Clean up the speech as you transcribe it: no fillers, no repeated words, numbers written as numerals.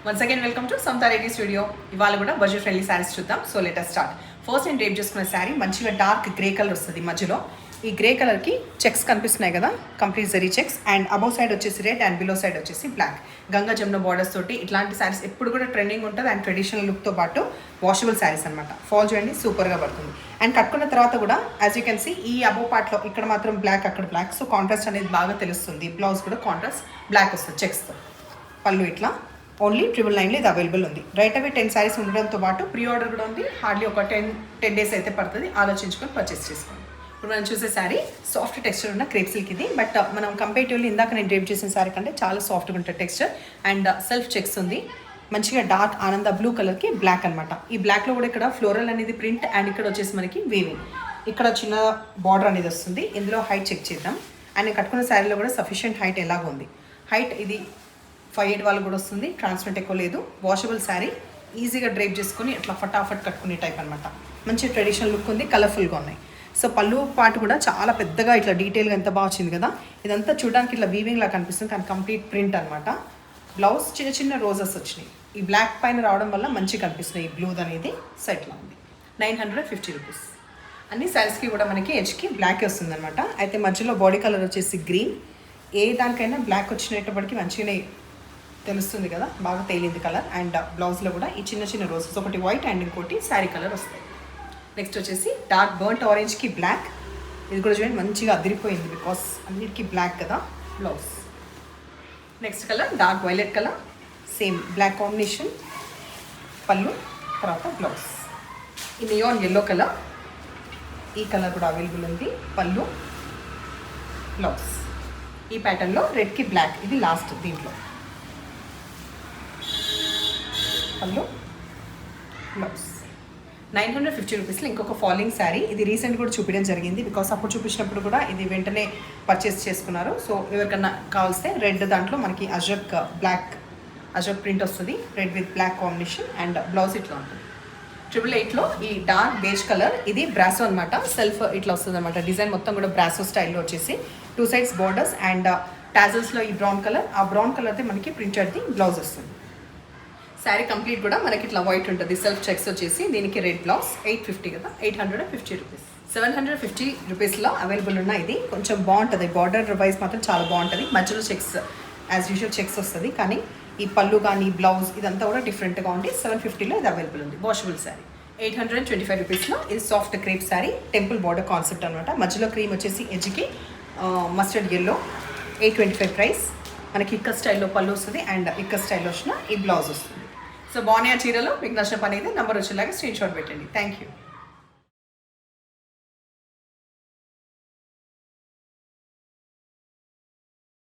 Once again welcome to Samatha Reddy studio. ఇవాళ కూడా budget friendly saris చూద్దాం. So let us start. First నేను డ్రేప్ చేసుకున్న శారీ మంచిగా డార్క్ గ్రే కలర్ వస్తుంది. మధ్యలో ఈ గ్రే కలర్కి చెక్స్ కనిపిస్తున్నాయి కదా, complete zari checks. And above side వచ్చేసి రెడ్ అండ్ బిలో సైడ్ వచ్చేసి బ్లాక్. గంగా జమున బార్డర్స్ తోటి ఇట్లాంటి శారీస్ ఎప్పుడు కూడా ట్రెండింగ్ ఉంటుంది. అండ్ ట్రెడిషనల్ లుక్తో పాటు వాషబుల్ శారీస్ అనమాట. ఫాల్ చేయండి, సూపర్గా పడుతుంది. అండ్ కట్టుకున్న తర్వాత కూడా యాజ్ యూ కెన్ సీ ఈ అబౌవ్ పార్ట్లో ఇక్కడ మాత్రం బ్లాక్, అక్కడ బ్లాక్. సో కాంట్రాస్ట్ అనేది బాగా తెలుస్తుంది. బ్లౌజ్ కూడా కాంట్రాస్ట్ బ్లాక్ వస్తుంది చెక్స్తో. పళ్ళు ఇట్లా ఓన్లీ 999 ఇది అవైలబుల్ ఉంది. రైట్ అవే 10 శారీస్ ఉండడంతో పాటు ప్రీ ఆర్డర్ కూడా ఉంది. హార్డ్లీ ఒక 10 డేస్ అయితే పడుతుంది. ఆలోచించుకొని పర్చేస్ చేసుకోండి. ఇప్పుడు మనం చూసే శారీ సాఫ్ట్ టెక్స్చర్ ఉన్న క్రేప్ సిల్క్ ఇది. బట్ మనం కంపేటివ్లీ ఇందాక నేను డ్రేప్ చేసిన శారీ కంటే చాలా సాఫ్ట్గా ఉంటుంది టెక్స్చర్. అండ్ సెల్ఫ్ చెక్స్ ఉంది. మంచిగా డార్క్ ఆనంద బ్లూ కలర్కి బ్లాక్ అనమాట. ఈ బ్లాక్లో కూడా ఇక్కడ ఫ్లోరల్ అనేది ప్రింట్. అండ్ ఇక్కడ వచ్చేసి మనకి వీవింగ్. ఇక్కడ చిన్న బార్డర్ అనేది వస్తుంది. ఇందులో హైట్ చెక్ చేద్దాం. అండ్ నేను కట్టుకున్న శారీలో కూడా సఫిషియెంట్ హైట్ ఎలాగో ఉంది. హైట్ ఇది 5'8" వాళ్ళు కూడా వస్తుంది. ట్రాన్స్పరెంట్ ఎక్కువ లేదు. వాషబుల్ శారీ, ఈజీగా డ్రైప్ చేసుకుని ఇట్లా ఫటాఫట్ కట్టుకునే టైప్ అనమాట. మంచి ట్రెడిషనల్ లుక్ ఉంది, కలర్ఫుల్గా ఉన్నాయి. సో పళ్ళు పాటు కూడా చాలా పెద్దగా ఇట్లా డీటెయిల్గా ఎంత బాగా వచ్చింది కదా. ఇదంతా చూడడానికి ఇట్లా వీవింగ్ లాగా కనిపిస్తుంది, కానీ కంప్లీట్ ప్రింట్ అనమాట. బ్లౌజ్ చిన్న చిన్న రోజెస్ వచ్చినాయి. ఈ బ్లాక్ పైన రావడం వల్ల మంచిగా కనిపిస్తుంది. ఈ బ్లూ అనేది సెట్లో ఉంది. 950 రూపీస్. అన్ని శారీస్కి కూడా మనకి ఎడ్జ్కి బ్లాక్ వస్తుంది అనమాట. అయితే మధ్యలో బాడీ కలర్ వచ్చేసి గ్రీన్. ఏ దానికైనా బ్లాక్ వచ్చినప్పటికీ మంచిగానే తెలుస్తుంది కదా, బాగా తేలింది కలర్. అండ్ బ్లౌజ్లో కూడా ఈ చిన్న చిన్న రోజెస్, ఒకటి వైట్ అండ్ ఇంకోటి శారీ కలర్ వస్తాయి. నెక్స్ట్ వచ్చేసి డార్క్ బర్nt ఆరెంజ్కి బ్లాక్. ఇది కూడా చూడండి మంచిగా అదిరిపోయింది, బికాస్ అన్నిటికీ బ్లాక్ కదా blouse. Next colour dark violet colour, same black combination. పళ్ళు, తర్వాత బ్లౌజ్. ఈ నియాన్ ఎల్లో కలర్, ఈ కలర్ కూడా అవైలబుల్ ఉంది. పళ్ళు, బ్లౌజ్. ఈ ప్యాటర్న్లో రెడ్కి బ్లాక్, ఇది లాస్ట్ దీంట్లో. పళ్ళు, బ్లౌజ్. 950 రూపీస్లో ఇంకొక ఫాలోయింగ్ శారీ. ఇది రీసెంట్ కూడా చూపించడం జరిగింది, బికాస్ అప్పుడు చూపించినప్పుడు కూడా ఇది వెంటనే పర్చేస్ చేసుకున్నారు. సో ఎవరికన్నా కావాల్స్తే రెడ్ దాంట్లో మనకి అజరక్ బ్లాక్, అజరక్ ప్రింట్ వస్తుంది. Red with black combination. And blouse ఇట్లా ఉంటుంది. 888లో ఈ డార్క్ బేజ్ కలర్, ఇది బ్రాసో అనమాట. సెల్ఫ్ ఇట్లా వస్తుంది అనమాట. డిజైన్ మొత్తం కూడా బ్రాసో స్టైల్లో వచ్చేసి 2 సైడ్స్ బార్డర్స్. అండ్ టాజల్స్లో ఈ బ్రౌన్ కలర్, ఆ బ్రౌన్ కలర్తో మనకి ప్రింటెడ్ది బ్లౌజ్ వస్తుంది. శారీ కంప్లీట్ కూడా మనకి ఇట్లా వైట్ ఉంటుంది. సెల్ఫ్ చెక్స్ వచ్చేసి దీనికి రెడ్ బ్లౌజ్. 850 కదా, 850 రూపీస్. 750 రూపీస్లో అవైలబుల్ ఉన్న ఇది కొంచెం బాగుంటుంది. బార్డర్ వైజ్ మాత్రం చాలా బాగుంటుంది. మధ్యలో చెక్స్ యాజ్ యూజువల్ చెక్స్ వస్తుంది, కానీ ఈ పళ్ళు కానీ బ్లౌజ్ ఇదంతా కూడా డిఫరెంట్గా ఉండి 750లో ఇది అవైలబుల్ ఉంది. వాషబుల్ శారీ. 825 రూపీస్లో ఇది soft crepe sari. Temple border concept అనమాట. మధ్యలో క్రీమ్ వచ్చేసి ఎడ్జ్కి మస్టర్డ్ ఎల్లో. 825 ప్రైస్. మనకి ఇక్క స్టైల్లో పళ్ళు వస్తుంది. అండ్ ఇక్క స్టైల్లో వచ్చిన ఈ బ్లౌజ్ వస్తుంది. సో బాగున్నాయి ఆ చీరలో. మీకు నచ్చిన పని అయితే నెంబర్ వచ్చేలాగా స్క్రీన్ షాట్ పెట్టండి. Thank you.